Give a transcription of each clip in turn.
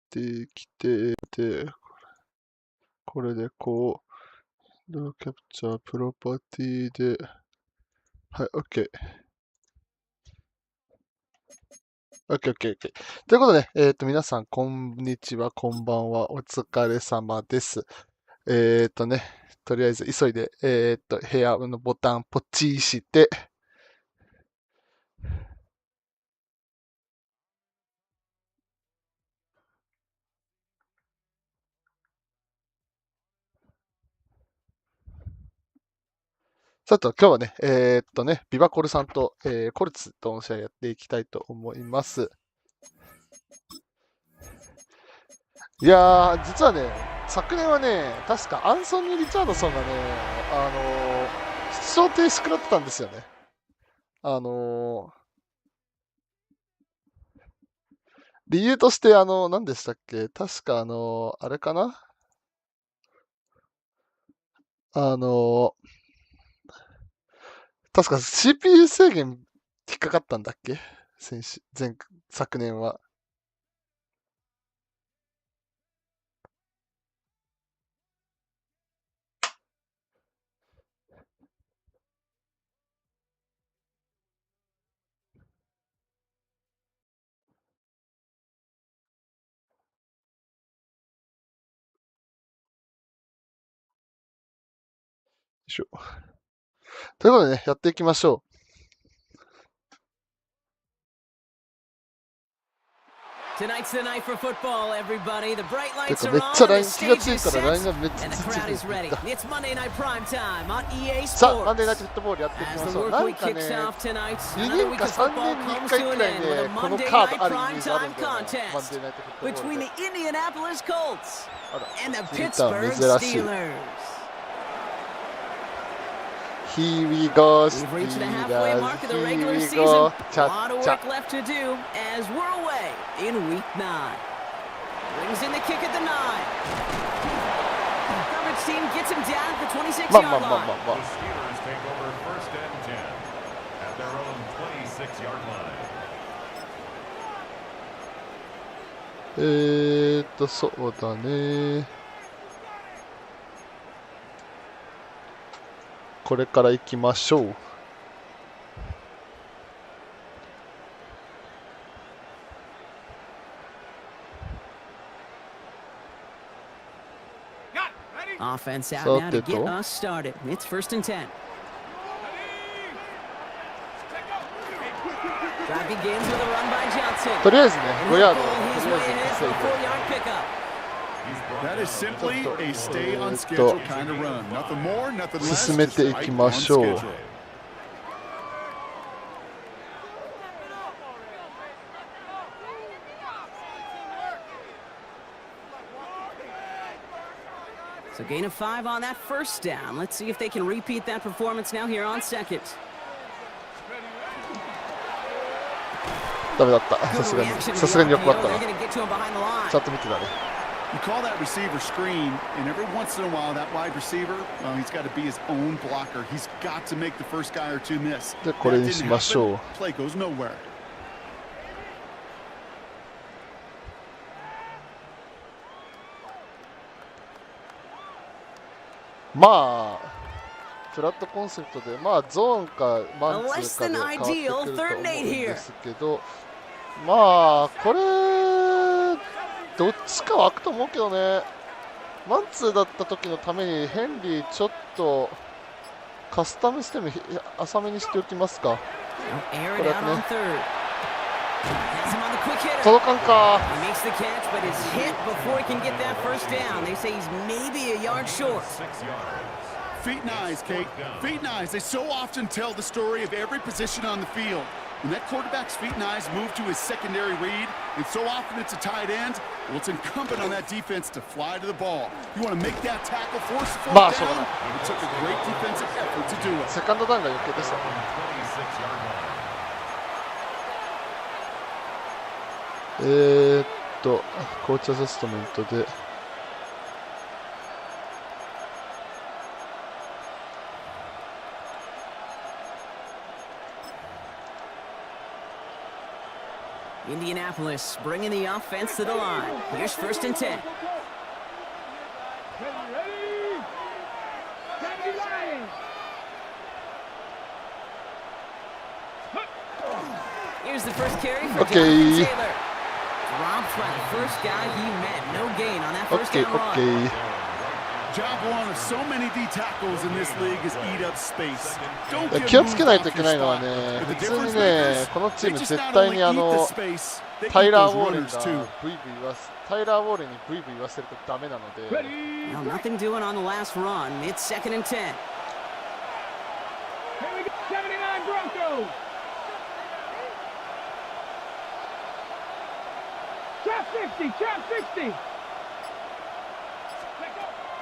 てきて、で、これでこう、キャプチャー、プロパティで、はい、OK。OK。ということで、皆さん、こんにちは、こんばんは、お疲れ様です。とりあえず、急いで、部屋のボタンポチして、ちょっと今日はね、ビバコルさんと、コルツとの試合やっていきたいと思います。いやー、実はね、昨年はね、確かアンソニー・リチャードソンがね、出場停止食らってたんですよね。理由として、何でしたっけ、確かあれかな、確か CPU 制限引っかかったんだっけ、昨年は。よいしょ。ということでね、やっていきましょう。てかめっちゃライン気がついたらラインがめっちゃついてる。さあ、マンデーナイトフットボールやっていきましょう。なんかね、2年か3年に1回くらいね、このカードあるイメージあるんだよな。マンデーナイトフットボールで。あら、珍しい。Here we go, Steelers. Here we go. Cha cha. Brings in the kick at the 9. Garbage team gets him down at the 26-yard line. The Steelers take over first and 10 at their own 26-yard line. そうだね。これから行きましょう。Offense out now to get us started. It's first and 10. Drive begins with a run by Johnson. とりあえずね、5ヤード。That is simply a stay on schedule kind of run. Nothing more, nothing less. 進めていきましょう。So gain of 5 on that first down. Let's see if they can repeat that performance now here on second. ダメだった。さすがによくなったな。ちゃんと見てたね。You call that receiver screen, and every once in a while, that wide receiver, well, he's got to be his own blocker. He's got to make the first guy or two miss. で、これにしましょう。 Play goes nowhere. まあ、フラットコンセプトで、まあ、ゾーンかマンツーかで変わってくると思うんですけど、まあ、これ、どっちかは開くと思うけどね。マンツーだった時のためにヘンリーちょっとカスタムしても浅めにしておきますか。これだね。届かんか。Feet and eyes, Kate. Feet and eyes. They so often tell the story of every position on the field. When that quarterback's feet and eyes move to his secondary read, and so often it's a tight end, well, it's incumbent on that defense to fly to the ball. You want to make that tackle, force the fourth down. It took a great defensive effort to do it. セカンドダウンが余計でしたね。コーチアセストメントで。Indianapolis Indianapolis bringing the offense to the line. Here's 1st and 10. Here's the first carry for Jonathan Taylor. Dropped by the first guy he met. No gain on that first down run. Job one of so many D tackles in this league is eat up space. Don't 気をつけないといけないのはね、普通にね、このチーム絶対にタイラー・ウォーレンがタイラー・ウォーレンにブイブイ言わせるとダメなので。Well, nothing doing on the last run. It's 2nd and 10. Here we go, 79 Broncos. Trap 60, trap 60.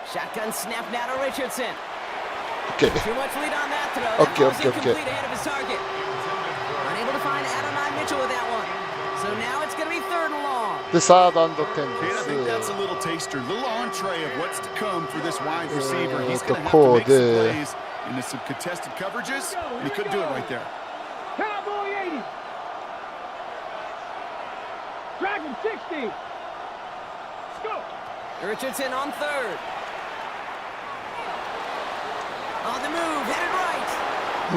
Shotgun snap now to Richardson. Okay. Too much lead on that throw. Okay. Incomplete ahead of his target. Unable to find Adonai Mitchell with that one. So now it's going to be 3rd and long. で、3rd and 10 で I す。 think that's a little taster, little entree of what's to come for this wide receiver. He's going to have to make some plays into some contested coverages. And he couldn't do it right there. Cowboy 80. Dragon 60. Go. Richardson on 3rd. On the move, headed right. A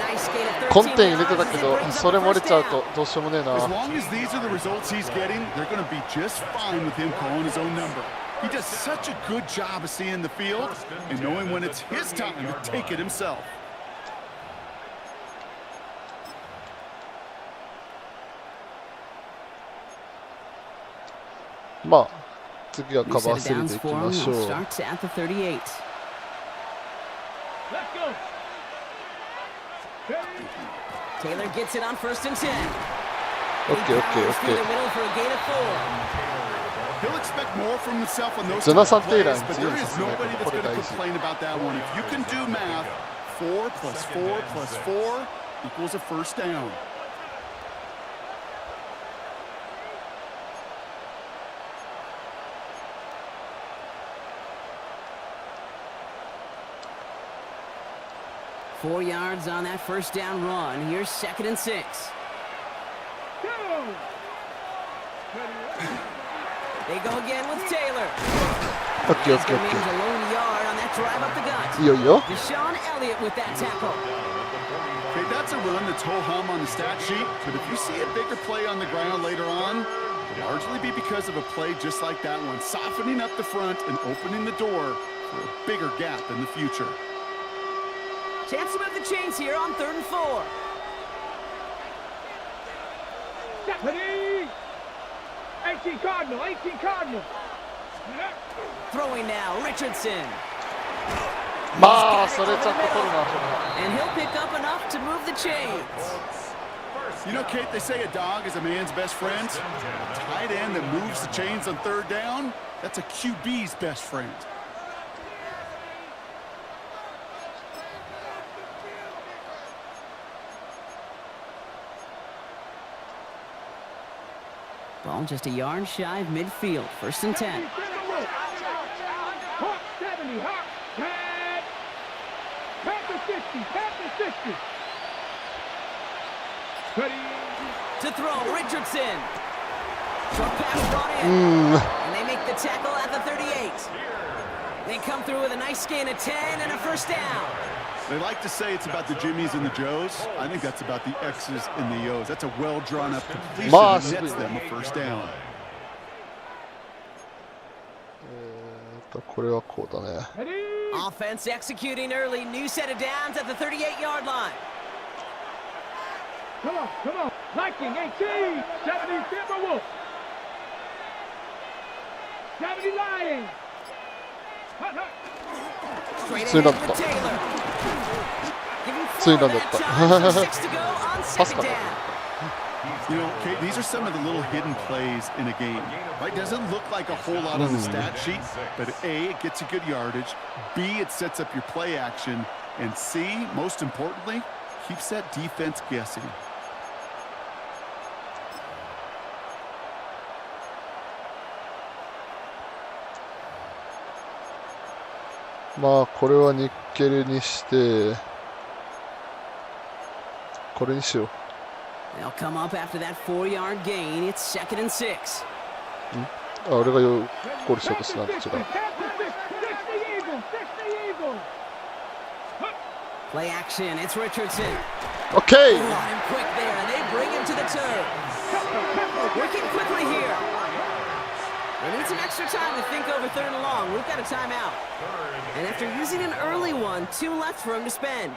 nice gain of 13 yards. コンテン入れてたけど、それ漏れちゃうとどうしようもねえな。 As long as these are the results he's getting, they're going to be just fine with him calling his own number. He does such a good job of seeing the field and knowing when it's his time to take it himself. まあ、次はカバー3でいきましょう。 Starts at the 38. Let's go. Taylor gets it on 1st and 10. Okay. Through the middle for a gain of 4. He'll expect more from himself on those Jonathan type of Taylor plays, but there is nobody that's going to complain about that one. If you can do math, 4 plus 4 plus 4 equals a 1st down. Four yards on that 1st down run. Here's 2nd and 6. Go. They go again with Taylor. Okay. A lone yard on that drive up the gut. いいよいいよ。 Deshaun Elliott with that tackle. Okay, that's a run that's ho-hum on the stat sheet, but if you see a bigger play on the ground later on, it'll largely be because of a play just like that one, softening up the front and opening the door for a bigger gap in the future. Chance to move the chains here on 3rd and 4. Ready. 18 Cardinal, 18 Cardinal. Throwing now, Richardson. まあ、それちゃんと取るな。 And he'll pick up enough to move the chains. You know, Kate, they say a dog is a man's best friend. A tight end that moves the chains on 3rd down, that's a QB's best friend. Ball just a yard shy of midfield. 1st and 10. Hawk 70, Hawk. Pad. Panther 60, Panther 60. Ready. To throw, Richardson. Short pass brought in. And they make the tackle at the 38. They come through with a nice gain of 10 and a 1st down. They like to say it's about the Jimmies and the Joes. I think that's about the X's and the O's. That's a well-drawn-up completion that nets them a 1st down. これはこうだね。 Offense executing early. New set of downs at the 38-yard line. Come on. Viking 18, 70 Timberwolves. 70 Lions. Straight So ahead not with bad. Taylor. Giving So 4 not that bad. time. 6 to go on 2nd Pass down. You know, Kate, these are some of the little hidden plays in a game. Right? Doesn't look like a whole lot on the stat sheet, but A, it gets you good yardage. B, it sets up your play action. And C, most importantly, keeps that defense guessing. まあこれはニッケルにしてこれにしよう。They'll come up after that 4-yard gain. It's 2nd and 6. あ、俺がゴールしようとしたんと違う。Play action. It's Richardson. OK! Oh, and quick there. They bring him to the turf. Working quickly here. They need some extra time to think over 3rd and long. We've got a timeout. And after using an early one, 2 left for him to spend.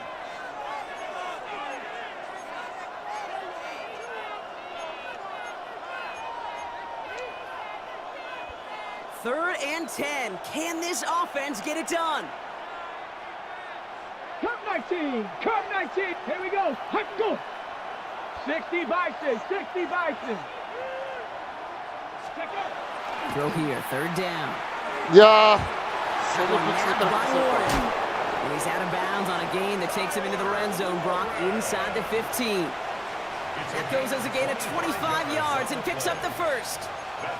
Third and 10. Can this offense get it done? Cut 19. Cut 19. Here we go. Let's go. 60 Bison. 60 Bison. Throw here. 3rd down. いやー、そ That の one ぶつけ nabbed たら by そう Warren. か。 And he's out of bounds on a gain that takes him into the red zone. Brock inside the 15. That goes as a gain of 25 yards and picks up the first.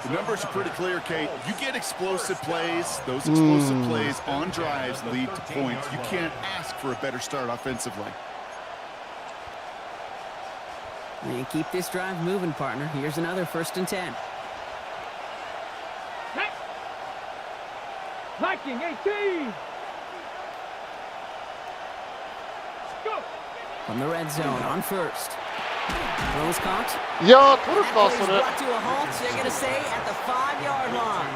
The numbers are pretty clear, Kate. You get explosive plays. Those explosive plays on drives lead to points. You can't ask for a better start offensively. And keep this drive moving, partner. Here's another 1st and 10. Viking 18. Go. From the red zone on 1st. Throws caught. いやー、取る That か、 play そ is れ。 brought to a halt. They're going to say at the 5-yard line.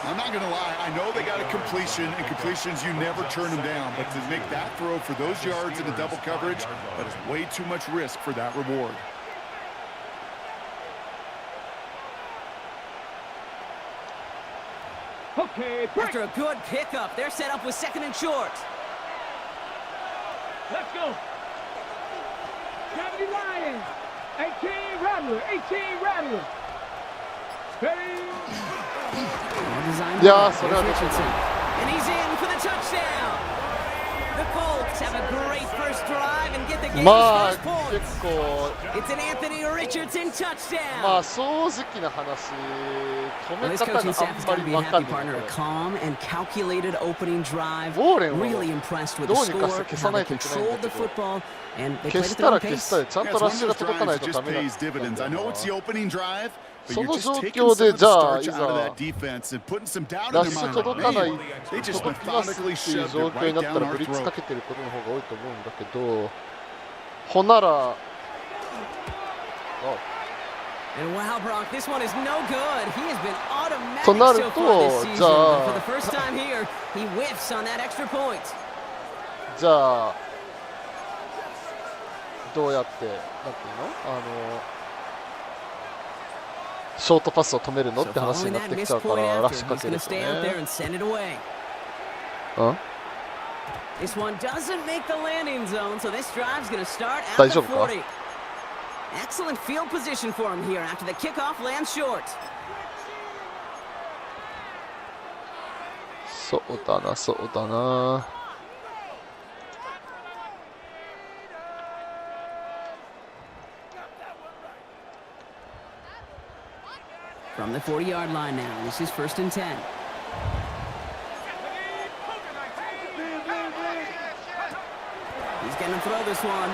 I'm not going to lie. I know they got a completion, and completions, you never turn them down. But to make that throw for those yards in a double coverage, that is way too much risk for that reward. Okay, break. After a good pickup, they're set up with 2nd and short. Let's go. 70 Lions. 18 Rattler. 18 Rattler. Ready. Yeah, so that- Richardson. And he's in for the touchdown. The Colts have a great first drive and get the game's まあ first points. 結構 It's an Anthony Richardson touchdown. まあ正直な話、止 Well, め this 方が coaching あ staff is んま going to り be わか happy, んない partner. A calm and calculated opening drive. ウォーレンは Really impressed with ど the うにかし score, て消さ how な they いといけないん controlled だ the けど football, and they 消 played し at た their ら own 消し pace. たでちゃん Yeah, と it's ラッ one シュ of が those 届かない drives と that ダ just メなん pays だ dividends. I know it's the opening drive, but そ you're の just 状 taking 況 some で of じ the ゃあい starch ざ out of that defense and putting some doubt ラ in ッ their シュ mind. 届かない Man, they just 届きますって methodically いう shoved 状 it 況に right なった down ら our ブリッツか throat. けてることの方が多いと思うんだけどほんなら And wow, Brock, this one is no good. He has been automatic となる so far this と season. じゃ But for あ the first time here, he whiffs on that extra point. じゃあどうやってなんていうのショートパスを止めるのっ So て話 following になっ that てき missed ちゃうか point らラッ after, シュか he's け going る to と stay out there ね and send it away. うん This one doesn't make the landing zone, so this drive's going to start at 大 the 丈夫か 40. Excellent field position for him here after the kickoff lands short. そうだなそうだな From the 40-yard line now, this is 1st and 10. He's going to throw this one.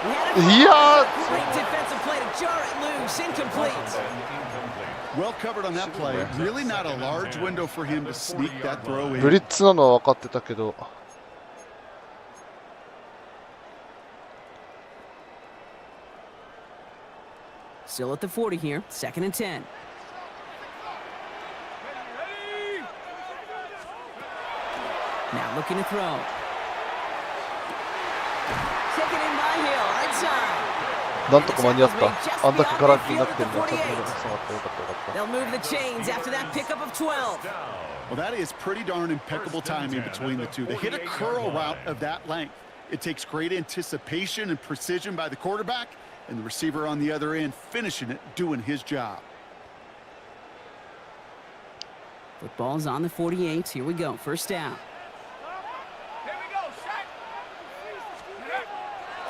He had a いや great defensive play to jar it loose, incomplete. Well covered on that play. Really not a large window for him to sneak that throw ブリ in. ッツなのは分かってたけど Still at the 40 here, 2nd and 10. Now looking to throw. Taken in by Hill, right side. なんとか間に合ったあんだけガラ空きになってんだちゃんと見なくてよかったよかったよかった They'll move the chains after that pickup of 12. Well, that is pretty darn impeccable timing between the two. They hit a curl route of that length. It takes great anticipation and precision by the quarterback, and the receiver on the other end finishing it, doing his job. Football's on the 48. Here we go, 1st down.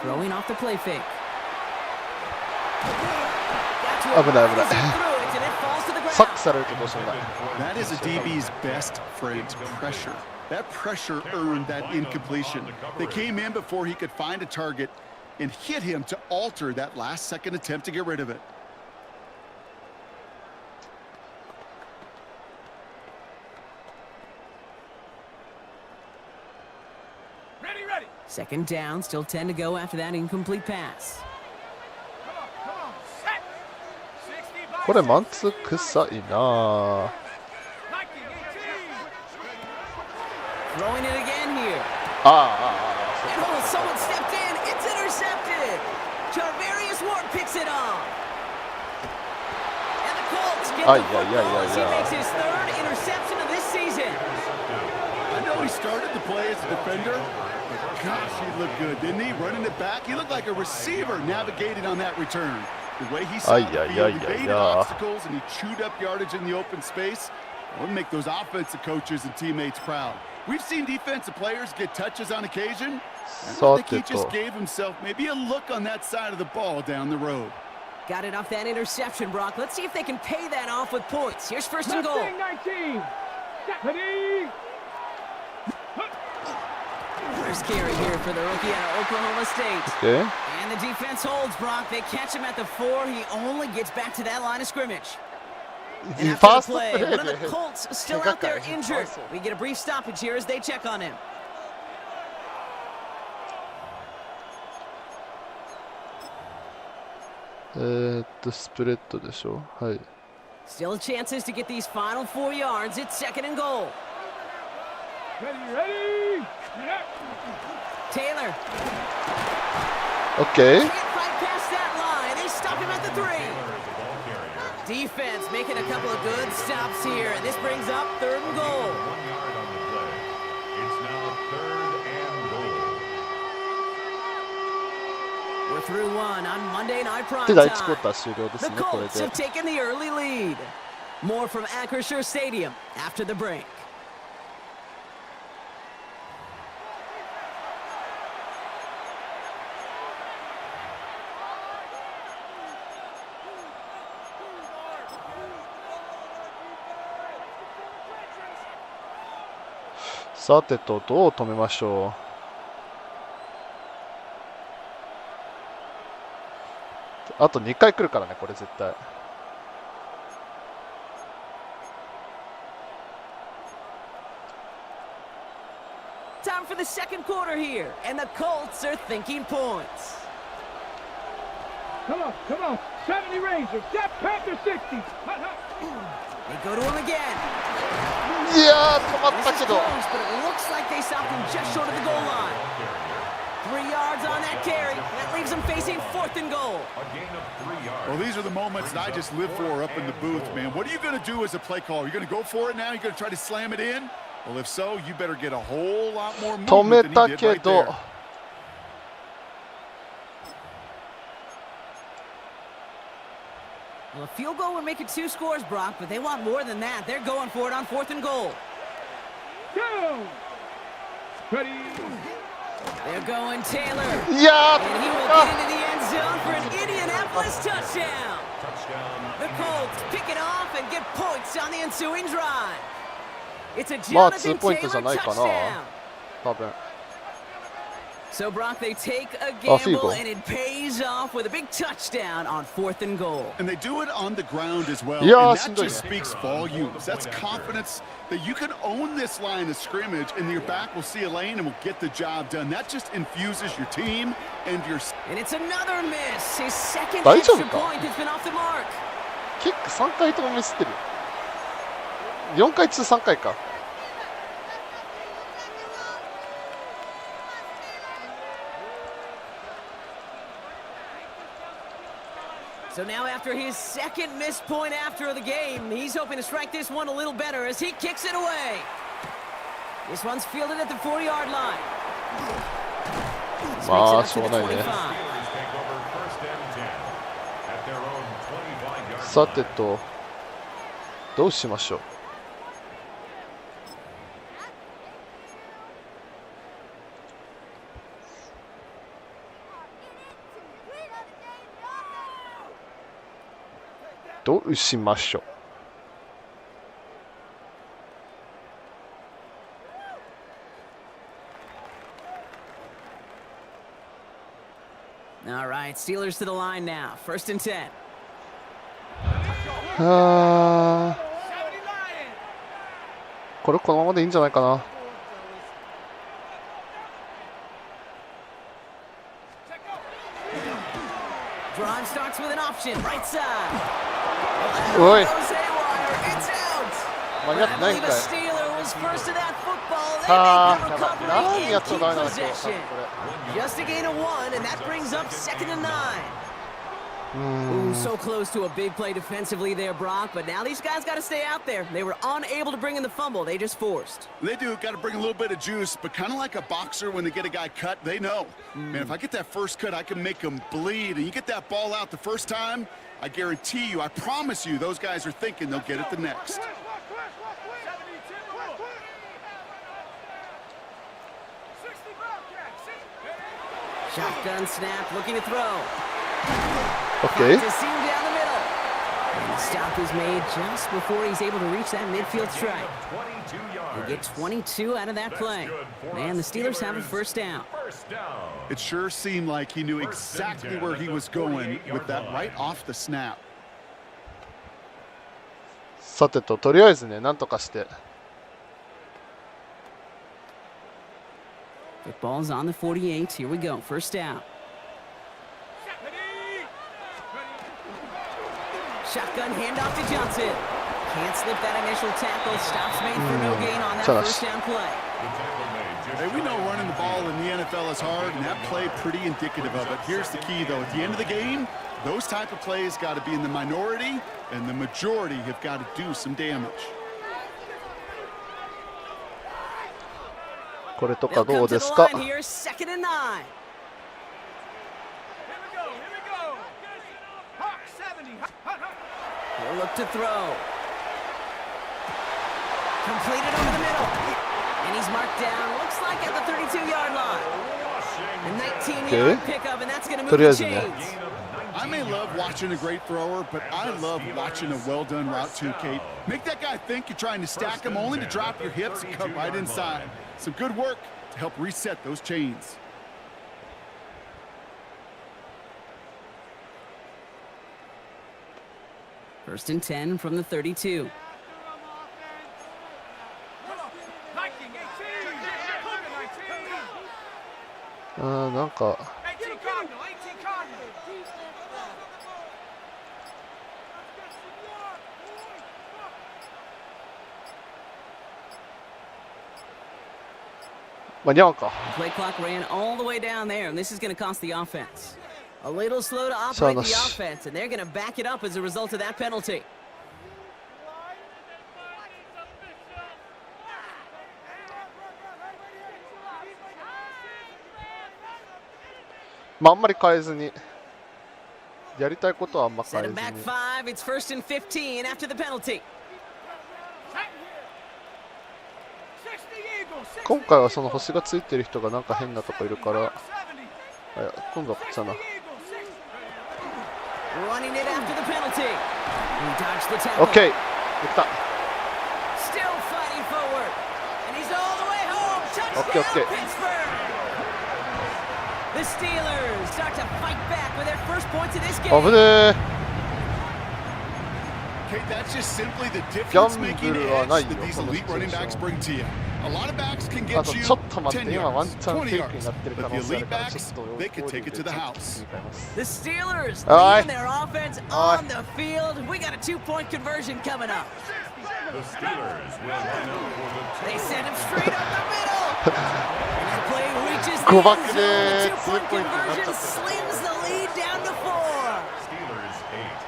Throwing off the play fake. 危ない危ない Through it, and it falls to the ground. サックされるとどうしようもない That is a DB's best friend, pressure. That pressure earned that incompletion. They came in before he could find a target, and hit him to alter that last-second attempt to get rid of it. Ready, ready. Second down, still 10 to go after that incomplete pass. Come on, set. 60 by これマンツー臭いな。 19, 18. Throwing it again here. あ And oh, someone stepped in. It's intercepted. Charvarius Ward picks it off. And the Colts get the football as he makes his third interception of this season. I know he started the play as a defender, but gosh, he looked good, didn't he? Running it back, he looked like a receiver navigating on that return. The way he saw the field, he evaded obstacles, and he chewed up yardage in the open space. It would make those offensive coaches and teammates proud. We've seen defensive players get touches on occasion. I think he just gave himself maybe a look on that side of the ball down the road. Got it off that interception, Brock. Let's see if they can pay that off with points. Here's first and goal. 19. Ready. First carry here for the rookie out of Oklahoma State. Okay. And the defense holds, Brock. They catch him at the 4. He only gets back to that line of scrimmage. And ファー after ス the ト play, プレ one of ー the で Colts still out there injured. We get a brief stoppage here as they check on him. スプレッドでしょ。はい。 Still chances to get these final 4 yards. It's second and goal. Ready, ready. Taylor OK。 can't fight past that line. They stop him at the 3. Defense making a couple of good stops here, and this brings up third and goal. 1 yard on the play. It's now third and goal. We're through one on Monday Night で、第1クォー Primetime. ター終了です The ね、これ Colts で have。taken the early lead. More from Acrisure Stadium after the break. .さてと、どう止めましょう。あと2回来るからね、これ絶対。Time for the second quarter here, and the Colts are thinking points. Come on, come on. 70 Rangers. Step Panther 60. They go to him again. いやー、止まっ This た is けど。 close, but it looks like they stopped him just short of the goal line. 3 yards on that carry. That leaves them facing fourth and goal. A gain of 3 yards. Well, these are the moments that I just live for up in the booth, man. What are you going to do as a play caller? You're going to go for it now? You're going to try to slam it in? Well, if so, you better get a whole lot more 止め movement た than he け did right ど there.。Well, a field goal would make it 2 scores, Brock, but they want more than that. They're going for it on fourth and goal. Go. Ready. They're going Taylor. いや And he will ー、 get into the end zone for an Indianapolis touchdown. Touchdown. The Colts pick it off and get points on the ensuing drive. It's a まあ Jonathan 2ポイントじゃ Taylor ないかな。 touchdown. 多分。 So, Brock, they take a field goal. gamble, and it pays off with a big touchdown on fourth and goal. And they do it on the ground as well. Yeah, and that しんどいね。 just speaks volumes. That's confidence that you can own this line of scrimmage and your back will see a lane and will get the job done. That just infuses your team and your... And it's another miss. His second 大丈夫 extra か？ point has been off the mark. キック3回ともミスってる。4回中3回か。So now after his second missed point after the game, he's hoping to strike this one a little better as he kicks it away. This one's fielded at the 40-yard line. This makes it まあ、 up し to ょう the がないね。 Steelers take over first and 10 at their own 25-yard さ line. てと、どうしましょう。どうしましょう。All right, Steelers to the line now. First and 10. これこのままでいいんじゃないかな。Drive starts with an option, right side. おい、 Goes haywire, it's out. 間に合って I ないん believe か a い。 Steeler was first to that football. They あ make ー、 the やばい。何 recovery や and っちゃダ keep メなんだ今日、多 possession. 分これ。 Just a gain of 1, and that brings up 2nd and 9. Ooh, so close to a big play defensively there, Brock, but now these guys got to stay out there. They were unable to bring in the fumble. They just forced. They do, got to bring a little bit of juice, but kind of like a boxer when they get a guy cut, they know. Man, if I get that first cut, I can make him bleed. And you get that ball out the first time, I guarantee you, I promise you, those guys are thinking they'll get it the next. Shotgun snap, looking to throw. OK。 To seam down the middle. And the stop is made just before he's able to reach that midfield strike. 22 They yards. get 22 out of that play. And the Steelers have a first down. First down. It sure seemed like he knew exactly where he was going with that right off the snap. さてと、とりあえずね、なんとかして。The ball's on the 48. Here we go. First down. Shotgun handoff to Johnson. Can't slip that initial tackle. Stops made for no gain on that first down play. Hey, we know running the ball in the NFL is hard, and that play pretty indicative of it. Here's the key, though. At the end of the game, those type of plays got to be in the minority, and the majority have got to do some damage. これと They'll かど come う to で the すか。 line here. 2nd and 9. He'll look to throw. Completed over the middle. And he's marked down. Looks like at the 32-yard line. A 19-yard pickup, and that's going to move the chains. I may love watching a great thrower, but I love watching a well-done route too, Kate. Make that guy think you're trying to stack him only to drop your hips and cut right inside. Some good work to help reset those chains. First and 10 from the 32. Uh, なんか。 間に合わんか。 Play clock ran all the way down there, and this is going to cost the offense. A little slow to operate the offense, and they're going to back it up as a result of that penalty. まああんまり変えずに、やりたいことはあんま変え Set ず him に。 back 5. It's 1st and 15 after the penalty. 今回はその星がついてる人がなんか変なとこいるから、今度はこっちだな。 Running it after the penalty. He dodged the tackle. OK、できた。 Still fighting forward. And he's all the way home. Touchdown, OK。 Pittsburgh. The Steelers start to fight back with their first points of this 危 game. ねえ。 Kate, that's just simply the difference-making Gamble edge はないよ、 that these この elite running シチュエー backs ション。 bring to you. A lot of backs can あ get と you ちょっと待って、 10今ワン yards, チャンフ 20 ェイクに yards. なってる可 But the 能性ある elite から、ちょ backs, っと they can take it to the house. 向かいます。 The Steelers Aye. leading their offense on the field. We got a 2-point conversion coming up. The Steelers will line up for the They send him straight up the middle. And the play reaches the 誤 end 爆 zone. で The 2 2-point ポイントになっちゃ conversion った。 slims the lead down to 4. Steelers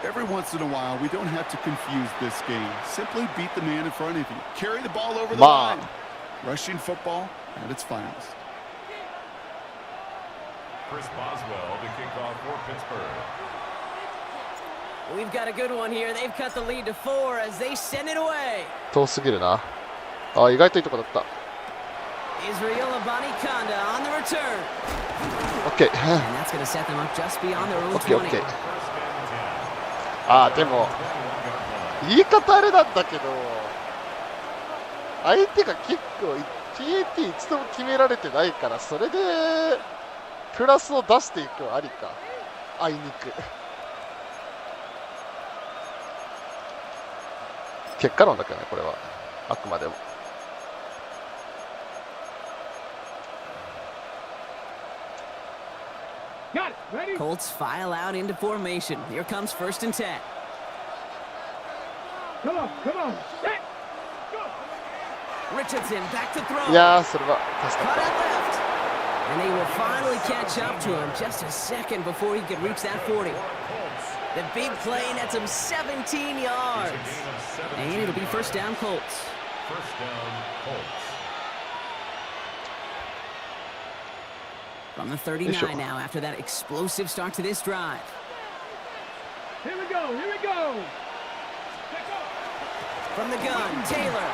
8. Every once in a while, we don't have to confuse this game. Simply beat the man in front of you. Carry the ball over the Ma. line. Rushing football at its finest. Chris Boswell to kick off for Pittsburgh. We've got a good one here. They've cut the lead to 4 as they send it away. 遠すぎるな。あ、意外といいとこだった。Israel Abanikanda on the return. OK。 And that's going to set them up just beyond their own OK、 20. OK。あ、でも、言い方あれなんだけど、相手がキックを PAT 一度も決められてないから、それでプラスを出していくはありか。あいにく結果論だけどね、これはあくまでも。Got it. Ready? Colts file out into formation. Here comes 1st and 10. Come on, come on. Set. Richardson back to throw. いやー、それは助か Cut っ out left. And they will finally catch up to him just a second before he could reach that 40. The big play nets him 17 yards. And it'll be 1st down Colts. First down, Colts. From the 39 now after that explosive start to this drive. Here we go, here we go. From the gun, Taylor.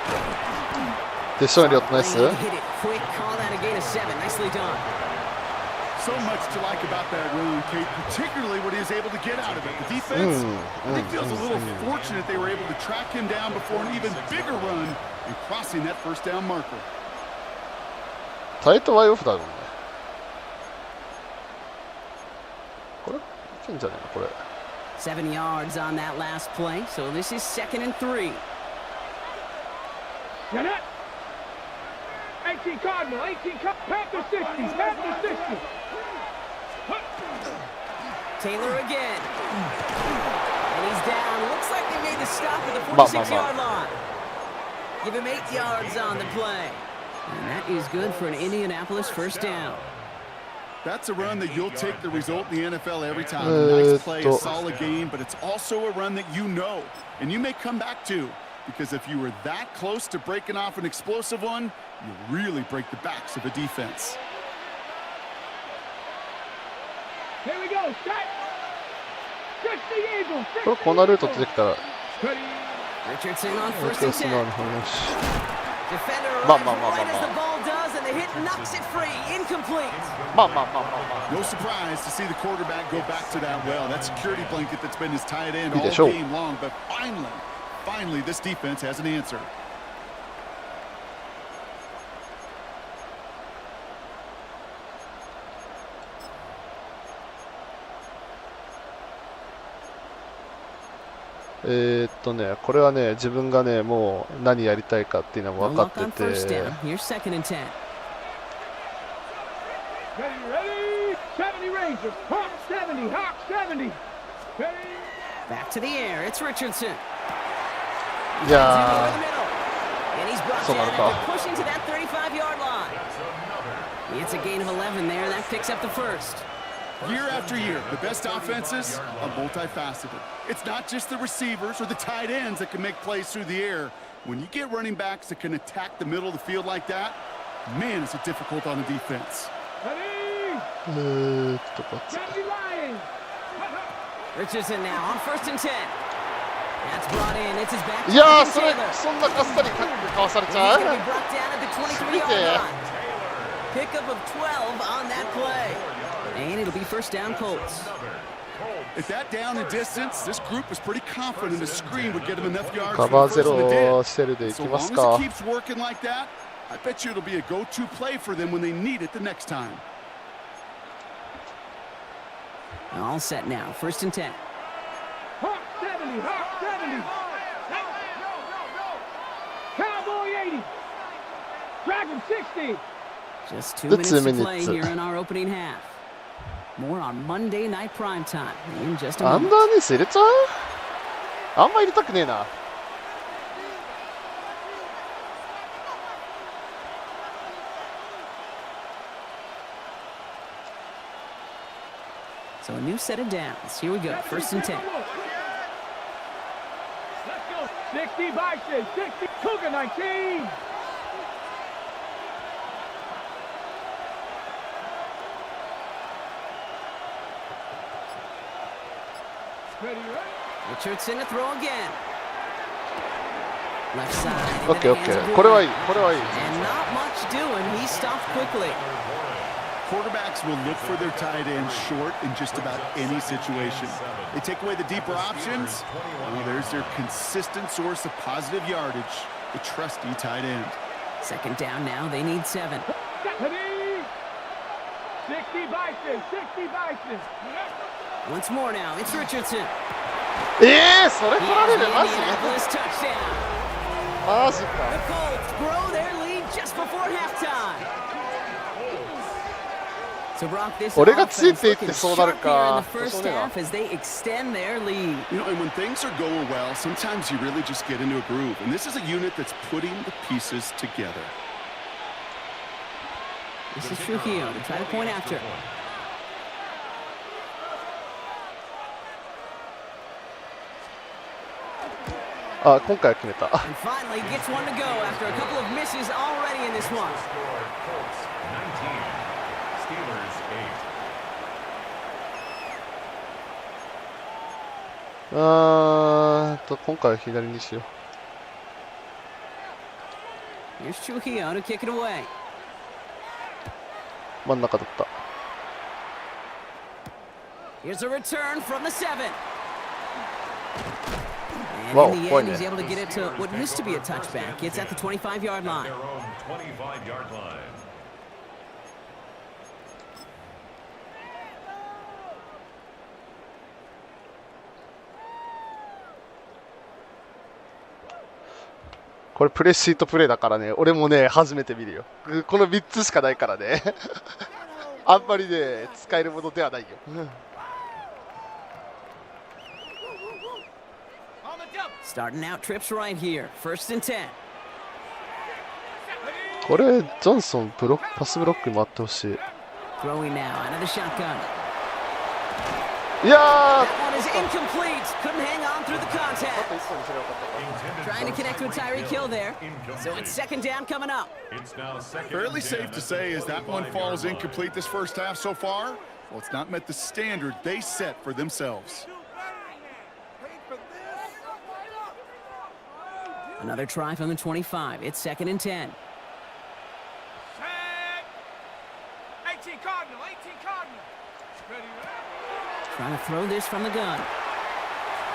た。決勝にリオットナイス。 Hit it quick, call that a gain of 7. Nicely done. So much to like about that run, Kate, particularly what he was able to get out of it. The defense, I think, feels a little fortunate they were able to track him down before an even bigger run and crossing that 1st down marker. タイトワイオフだろうね。これいけんじゃねえのこれ。 7 yards on that last play, so this is 2nd and 3. Got it. 18 Cardinal, 18 Panther 60, Panther 60. Taylor again. And he's down. Looks like they made the stop at the 46-yard line. Give him 8 yards on the play. And that is good for an Indianapolis 1st down. That's a run that you'll take the result in the NFL every time. A nice play, a solid game, but it's also a run that you know, and you may come back to, because if you were that close to breaking off an explosive one, you really break the backs of a defense. Here we go, set. 60 Eagles, これこんなルート出てきたら Richardson on オー 1st ケー and 素直 10. に話。 Defender まあ arrives まあまあまあ right ま as あ the ball does, and the hit knocks it free. Incomplete. まあまあまあまあまあ。 No surprise to see the quarterback go back to that well. That security blanket that's been his tight end all いいでしょう。 game long, but finally, this defense has an answer. これはね、自分がね、もう何やりたいかっていうのも No 分か luck って on 1st て、 down. Here's 2nd and 10. ready, 70 Rangers, Hawk 70, Hawk 70. Ready. Back to the air. It's Richardson. いや Over the middle. And he's brought そうな down るか。 after pushing to that 35-yard line. It's a gain of 11 there. That picks up the 1st. Year after year, the best offenses are multifaceted. It's not just the receivers or the tight ends that can make plays through the air. When you get running backs that can attack the middle of the field like that, man, is it difficult on the defense. Ready, ー、こっち。 70 Lions. Richardson now on 1st and 10. That's brought in. It's his back. いやー、そ Taylor. れ、そんなかっさりタックルかわされ And ち he's ゃ going to う be brought down at the 23-yard Yeah. line. Pickup of 12 on that play. And it'll be 1st down Colts. At that down and distance, this group was pretty confident the screen would get them enough yards カ for バー the ゼ first one ロ it してるでい did. き So ま long す as か it。keeps working like that, I bet you it'll be a go-to play for them when they need it the next time. All set now. 1st and 10. Hawk 70, Hawk 70. Cowboy 80. Dragon 60. Just 2 The minutes 2 to play minutes. here in our opening half. More on Monday Night Primetime in just a アン moment. ダーニース入れちゃう？あんま入れたくねえな。 So a new set of downs. Here we go. 1st and 10. Let's go. 60 Bison, 60 Cougar 19. Ready, ready. Richardson to throw again. Left side. オッケーオッケー。これはいい。これはいい。 And not much doing. He stopped quickly. Quarterbacks will look for their tight end short in just about any situation. They take away the deeper options. Well, there's their consistent source of positive yardage, the trusty tight end. 2nd down now. They need 7. Ready. 60 Bison, 60 Bison. Once more now, it's Richardson. それ He 取ら has れ the るマジ Indianapolis touchdown. マジ The か。 Colts grow their lead just before halftime. So Brock, this 俺がつい offense ていって looking そうなる sharp here in か。 the first そうねえな。 half as they extend their lead. You know, and when things are going well, sometimes you really just get into a groove. And this is a unit that's putting the pieces together. This is Trujillo to try to point after. Ah, 今回は決めた。 And finally gets one to go after a couple of misses already in this one. Score Colts 19, Steelers 8. 今回は左にしよ Here's Trujillo to kick it away. う。真ん中だった。 Here's a return from the 7. And Whoa, in the boy, end, he's man. able to get it to what used to be a touchback. It's at the 25-yard line. Their own 25-yard line. これプレシートプレイだからね、俺もね、初めて見るよ。この3つしかないからね。あんまりね、使えるものではないよ。 Starting out trips right here. First and 10. これ、ジョンソンパスブロックに回ってほしい。 Throwing now out of the shotgun. いや That one is incomplete. Couldn't hang on through the contact. Trying to connect with Tyreek Hill there. So it's second down coming up. It's now second Fairly and safe 10 to say as that one falls 25-yard line. incomplete this first half so far. Well, it's not met the standard they set for themselves. Another try from the 25. It's second and 10. 18 Cardinal, 18 Cardinal. Ready, Trying to throw this from the gun.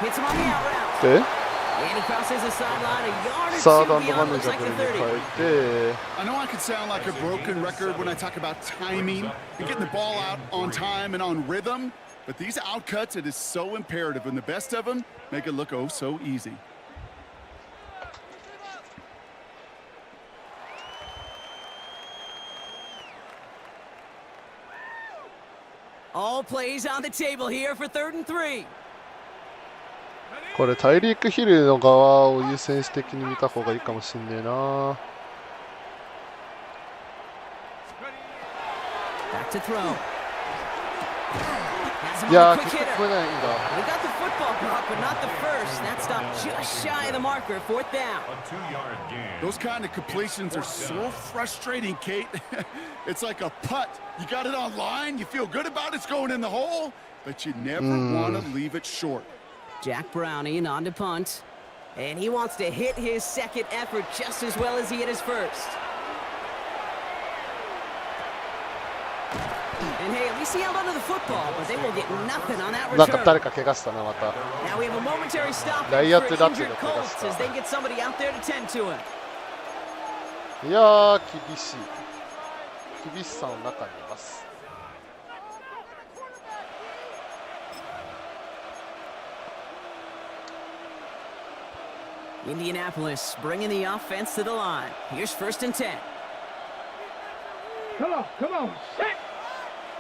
Hits him on the out route. で、 And he crosses the sideline a yard or サー two ドアンドマ beyond ネー looks ジャ like ブル the に 30. 変えて、 I know I could sound like a broken record when I talk about timing and getting the ball out on time and on rhythm, but these outcuts, it is so imperative, and the best of them make it look oh so easy. All plays on the table here for third and 3. これ、タイリーク・ヒルの側を優先的に見た方がいいかもしんねえな。 Back to throw. Has him いや on ー、 a 結 quick 局 hitter. 来ないんだ。 They got the football block, but not the first. That stop just shy of the marker. Fourth down. A 2-yard gain. Those kind of completions are so frustrating, Kate. It's like a putt. You got it on line, you feel good about it's going in the hole, but you never want to leave it short. Jack Browning on to punt. And he wants to hit his second effort just as well as he hit his first. And hey, at least he held onto the football, but they will get nothing on that なんか return. 誰か怪我したな、また。 Now we have a momentary stop for ライアットだって injured の怪我 Colts した。 as they get somebody out there to tend to him. いやー、厳しい。厳しさの中にいます。 Indianapolis bringing the offense to the line. Here's first and 10. Come on, set.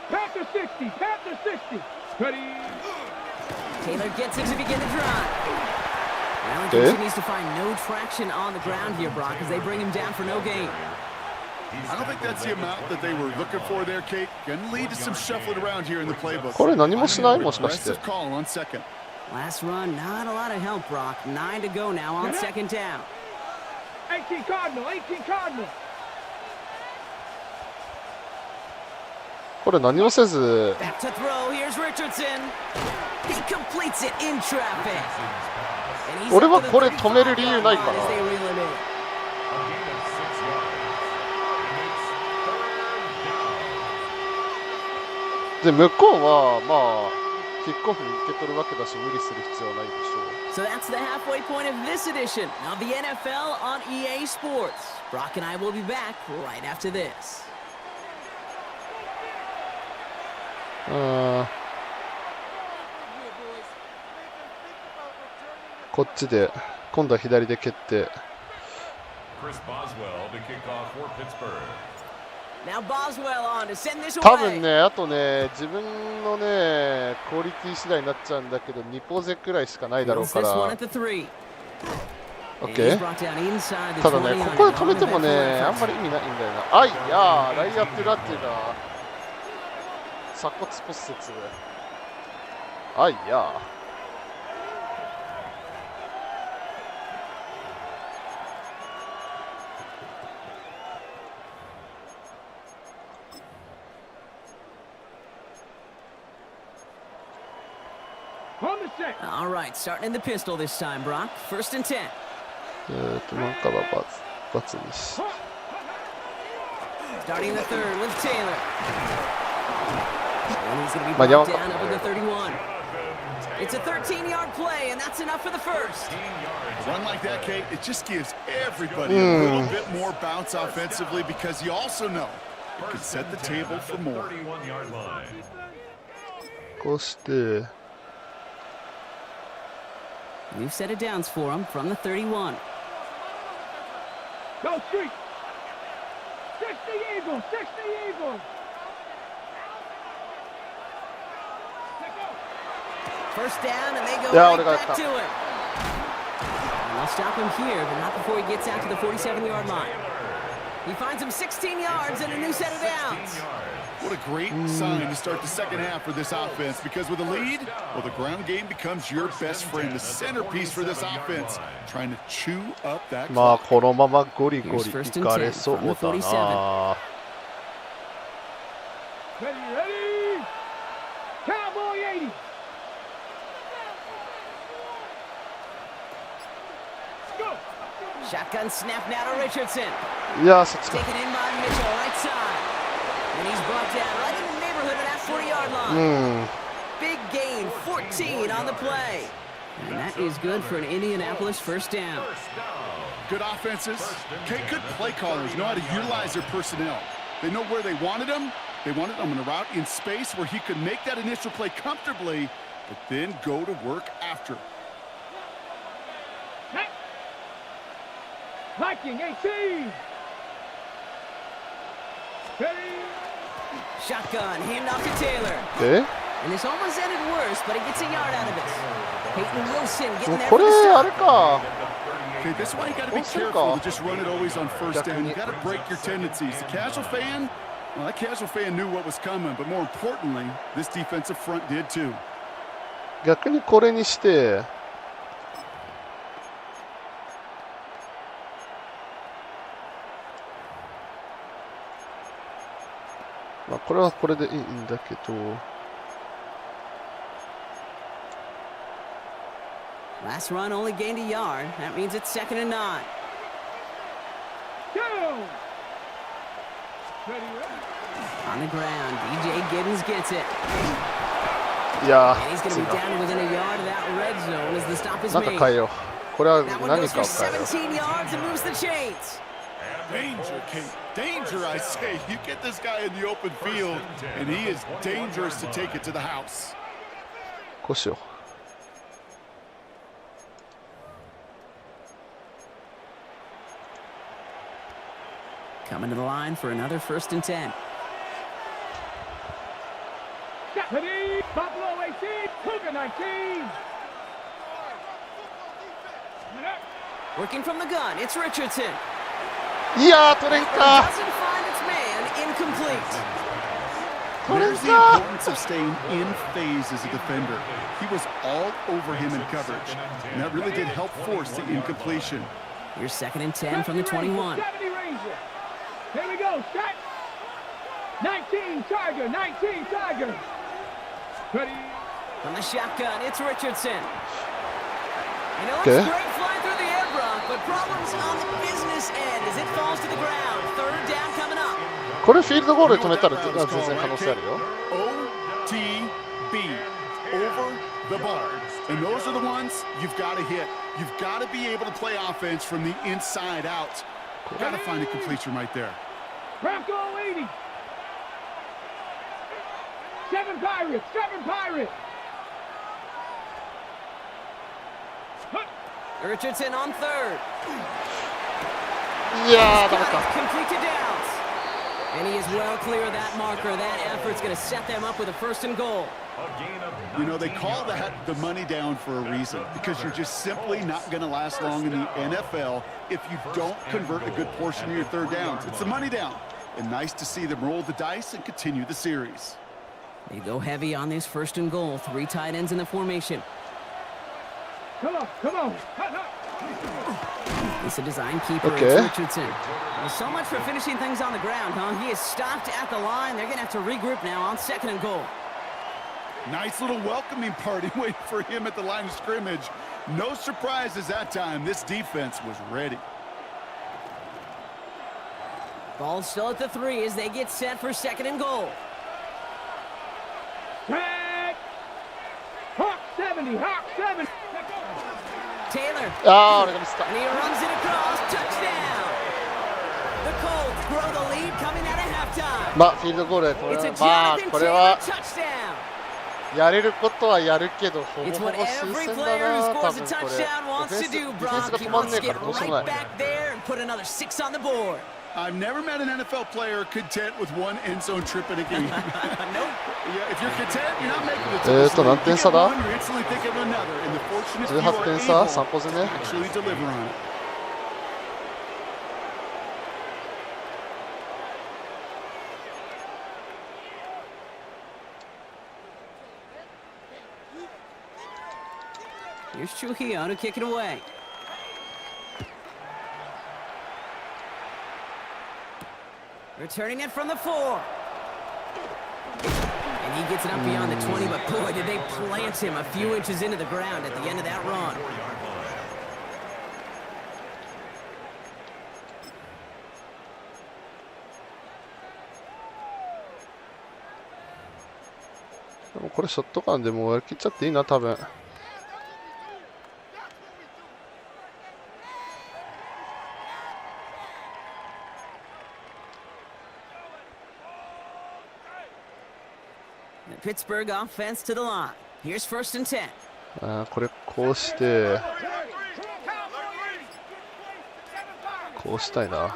Panther 60, Panther 60. Ready. Taylor gets it to begin the drive. Well, he Okay. continues to find no traction on the ground here, Brock, as they bring him down for no gain. I don't think that's the amount that they were looking for there, Kate. Gonna lead to some shuffling around here in the playbook. これ何もしないもしかして。 Aggressive call on second. Last run, not a lot of help, Brock. 9 to go now on second down. 18 Cardinal, 18 Cardinal. これ何もせず、 Back to throw. Here's Richardson. He completes it in traffic. And he's 俺 up は to the これ止める理由ないか 35-yard line as な。 they reel him in. A gain of 6 yards. And it's third down. で、向こうは、まあ、キックオフに受け取るわけだし、無理する必要はないでしょう。 So that's the halfway point of this edition of the NFL on EA Sports. Brock and I will be back right after this. こっちで今度は左で蹴って。多分ね、あとね、自分のね、クオリティ次第になっちゃうんだけど、2ポゼくらいしかないだろうから。OK。ただね、ここで止めてもね、あんまり意味ないんだよな。あいやー、ライアップラっていうか、鎖骨骨折。あいやー。All right, starting in the pistol this time, Brock. First and 10. なんかは×にし。Starting in the third with Taylor. And he's going to be brought down over the 31. It's a 13-yard play, and that's enough for the first. A run like that, Kate, it just gives everybody a little bit more bounce offensively because you also know it could set the table for more. こうして。New set of downs for him from the 31. Go street. 60 Eagles, 60 Eagles. First down, and they go right back to it. And they'll stop him here, but not before he gets out to the 47-yard line. He finds him 16 yards and a new set of downs. What a great sign to start the second half for this offense, because with a lead, well, the ground game becomes your best friend, the centerpiece for this offense, trying to chew up that clock. まあこのままゴリゴリいかれそうだな。Ready, ready. Cowboy 80. Go. Shotgun snap now to Richardson. いや、そっちか。 Taken in by Mitchell, right side. And he's brought down right in the neighborhood of that 40-yard line. Big gain, 14 on the play. And that is good for an Indianapolis first down. Good offenses. Okay, good play callers know how to utilize their personnel. They know where they wanted them. They wanted them on a route in space where he could make that initial play comfortably, but then go to work after. Viking 18. Ready. Shotgun, handoff to Taylor. Okay. And this almost ended worse, but he gets a yard out of it. Peyton Wilson getting there こ for れ the あ stop. れか。 Okay, this is why you got to be careful to just run it always on first down. You got to break your tendencies. The casual fan, well, that casual fan knew what was coming, but more importantly, this defensive front did too. 逆にこれにして。まあこれはこれでいいんだけど。 Last run only gained a yard. That means it's second and 9. Go. Ready, ready. On the ground, DJ Giddens gets it. いや And he's going to be down within a yard of that red zone as the stop is なんか made. 変えよう。これは That one 何 goes か for を変えよう。 17 yards and moves the chains. Danger, Kate. Danger, I say. You get this guy in the open field, and he is dangerous to take it to the house. こうしよう。 Coming to the line for another first and 10. Ready. Buffalo 18. Cougar 19. Working from the gun, it's Richardson. いやー、取れん That か。 one doesn't find its man, incomplete. There's the importance of staying in phase as a defender. He was all over him in coverage, and that really did help force the incompletion. Here's second and 10 from the 21. 70 Ranger. Here we go. Set. 19 Tiger. 19 Tiger. Ready. From the shotgun, it's Richardson. And it looks Okay. great flying through the air, Brock, but problems on the business end as it falls to the ground. Third down coming up. これフィールドゴールで止めたら全然可能性あるよ。 OTB. Over the ball. And those are the ones you've got to hit. You've got to be able to play offense from the inside out. Got to find a completion right there. Bronco 80. Seven Pirates. Seven Pirates. Richardson on third. いやー、ダメ Got か。 it. Complete to Downs. And he is well clear of that marker. That effort's going to set them up with a first and goal. A gain of You know, they call that the money down for a reason, because you're just simply not going to last long in the NFL if you don't convert a good portion of your third downs. It's the money down. And nice to see them roll the dice and continue the series. They go heavy on this first and goal. 3 tight ends in the formation. Come on. Come on. It's a design keeper. Okay. It's Richardson. Well, so much for finishing things on the ground, huh? He is stopped at the line. They're going to have to regroup now on second and goal. Nice little welcoming party waiting for him at the line of scrimmage. No surprises that time. This defense was ready. Ball still at the 3 as they get set for second and goal. Tag. Hawk 70. Hawk 70. Taylor. ああ、俺がミスった。 And he runs it across. Touchdown. The Colts grow the lead coming out of halftime. まあ、フィールドゴールで取 It's れ a まあ、 Jonathan これ Taylor は touchdown. やれることはやるけど、ほぼ It's ほぼ what 新 every 鮮だ player who な、多 scores 分 a これ。 touchdown デ wants ィフェ to ンス do, ディフェンス Brock. が He 止まん wants ね to えか get らどうしようもな right い。 back there and put another 6 on the board. I've never met an NFL player content with one end zone trip in a game. Nope. Yeah, if you're content, you're not making it to the swing. 何点差だ？ You get one, you're instantly thinking of another, and the fortunate few 18 are 点 able 差、 to 3個攻め。 actually deliver on it. Here's Trujillo to kick it away. Returning it from the 4. And he gets it up beyond the 20, but boy, did they plant him a few inches into the ground at the end of that run.でもこれショットガンでもうやりきっちゃっていいな、多分。The Pittsburgh offense to the line. Here's first and 10. あーこれこうして、こうしたいな。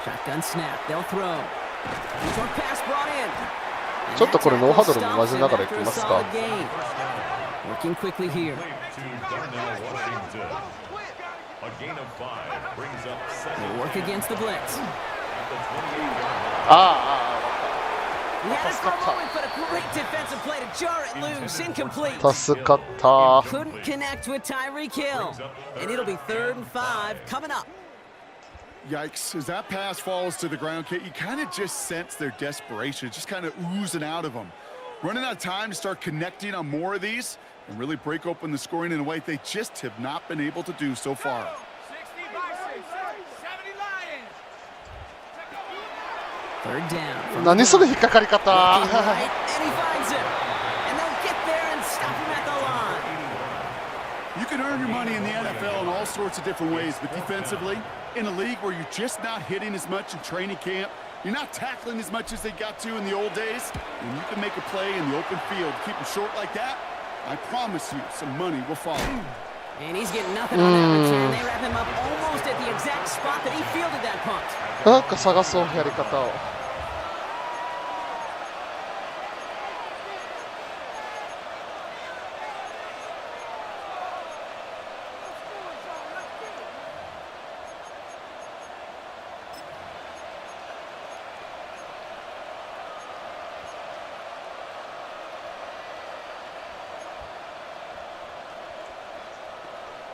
Shotgun snap. They'll throw. Short pass brought in. ちょっとこれノーハドルも混ぜながらいきますか。 Working quickly here. to Darnell Washington. A gain of 5 brings up They second work against the blitz. at the 28-yard line. あ He had it for a moment, but a great defensive play to jar it loose. Incomplete. あ、助かった。 Couldn't connect with Tyreek Hill. And it'll be 3rd and 5 coming up. Yikes, as that pass falls to the ground, Kate, you kind of just sense their desperation. It's just kind of oozing out of them. Running out of time to start connecting on more of these and really break open the scoring in a way they just have not been able to do so far. 60 Vikings. 70 Lions. 3rd down. from 何それ引っかかり方。 Looking right, and he finds him. And they'll get there and stop him at the line. You can earn your money in the NFL in all sorts of different ways, but defensively, in a league where you're just not hitting as much in training camp, you're not tackling as much as they got to in the old days, and you can make a play in the open field, keep them short like that, I promise you some money will follow. And he's getting nothing on that return. They wrap him up almost at the exact spot that he fielded that punt. なんか探そう、やり方を。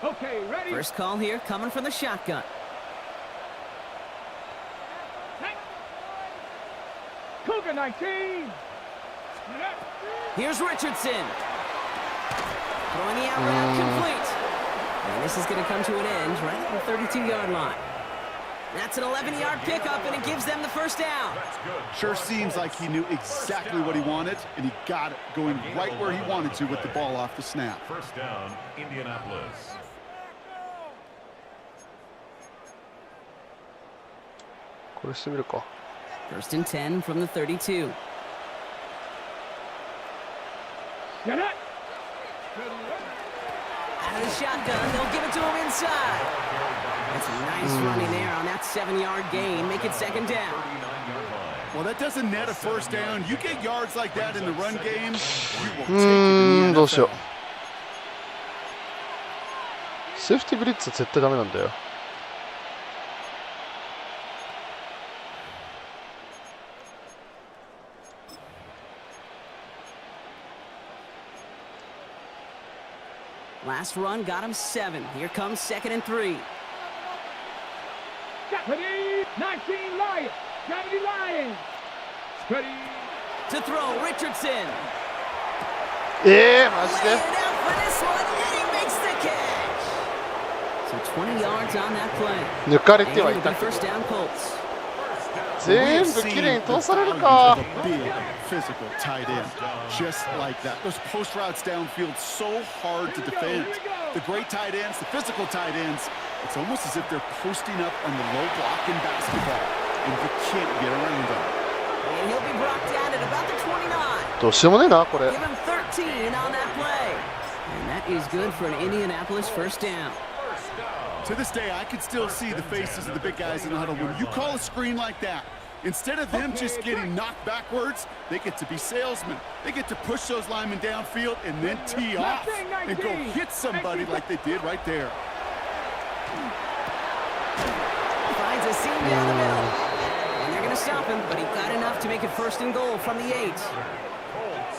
Okay, ready? First call here coming from the shotgun. Cougar 19. Here's Richardson. Throwing the out route complete. And this is going to come to an end right at the 32-yard line. That's an 11-yard pickup, and it gives them the first down. Sure seems like he knew exactly what he wanted, and he got it, going right where he wanted to with the ball off the snap. First down, Indianapolis. これしてみるか。 First and 10 from the 32. Get it. Out of the shotgun, they'll give it to him inside. That's a nice running there on that 7-yard gain. Make it second down. Well, that doesn't net a first down. You get yards like that in the run game, you will take it in the どうしよう。 NFL. セーフティーブリッツは絶対ダメなんだよ。Last run got him 7. Here comes 2nd and 3. Ready. 19 Lions. 70 Lions. Ready. To throw, Richardson. マジで Laying out for this one, and he makes the catch. So 20 yards on that play. 抜かれては And い it'll た be けど first down Colts. 全部きれいに通されるか。 Big physical tight end, just like that. Those post routes downfield so hard to defend. The great tight ends, the physical tight ends, it's almost as if they're posting up on the low block in basketball, and you can't get around them. And he'll be brought down at about the 29. どうしようもねえなこれ。 Give him 13 on that play. And that is good for an Indianapolis first down. To this day, I can still see the faces of the big guys in the huddle. When you call a screen like that, instead of them just getting knocked backwards, they get to be salesmen. They get to push those linemen downfield and then tee off and go hit somebody like they did right there. Finds a seam down the middle. And they're going to stop him, but he got enough to make it first and goal from the 8.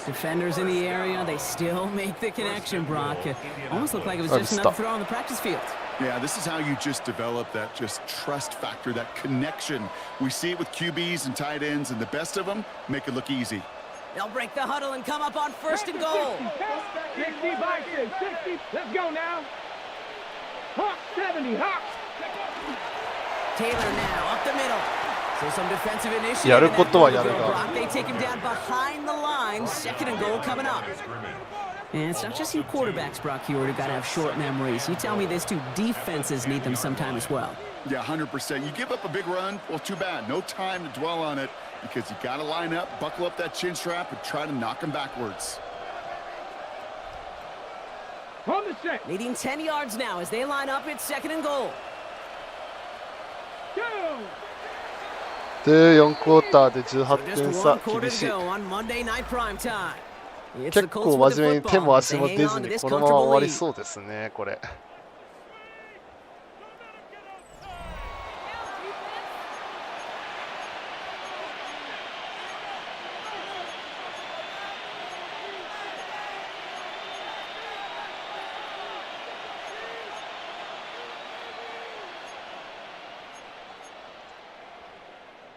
Defenders in the area, they still make the connection, Brock. It almost looked like it was just another throw on the practice field. Yeah, this is how you just develop that just trust factor, that connection. We see it with QBs and tight ends, and the best of them make it look easy. They'll break the huddle and come up on first and goal. 60 by 60. Let's go now. Hawk 70. Hawk. Taylor now up the middle. So some defensive initiative. やることはやるが。 Brock, they take him down behind the line. Second and goal coming up. And it's not just you quarterbacks, Brock, here who got to have short memories. You tell me this too, defenses need them sometime as well. Yeah, 100%. You give up a big run, well, too bad. No time to dwell on it because you got to line up, buckle up that chin strap, and try to knock them backwards. On the set. Needing 10 yards now as they line up. It's second and goal. 2. で4クォーターで18 Just 点 one 差 quarter 厳 to しい。 go on Monday night prime time. It's 結 the 構 Colts 真 with 面 the 目に手も football. 足 They も hang 出 on ず to に this このまま終 comfortable わり lead. そうですねこれ。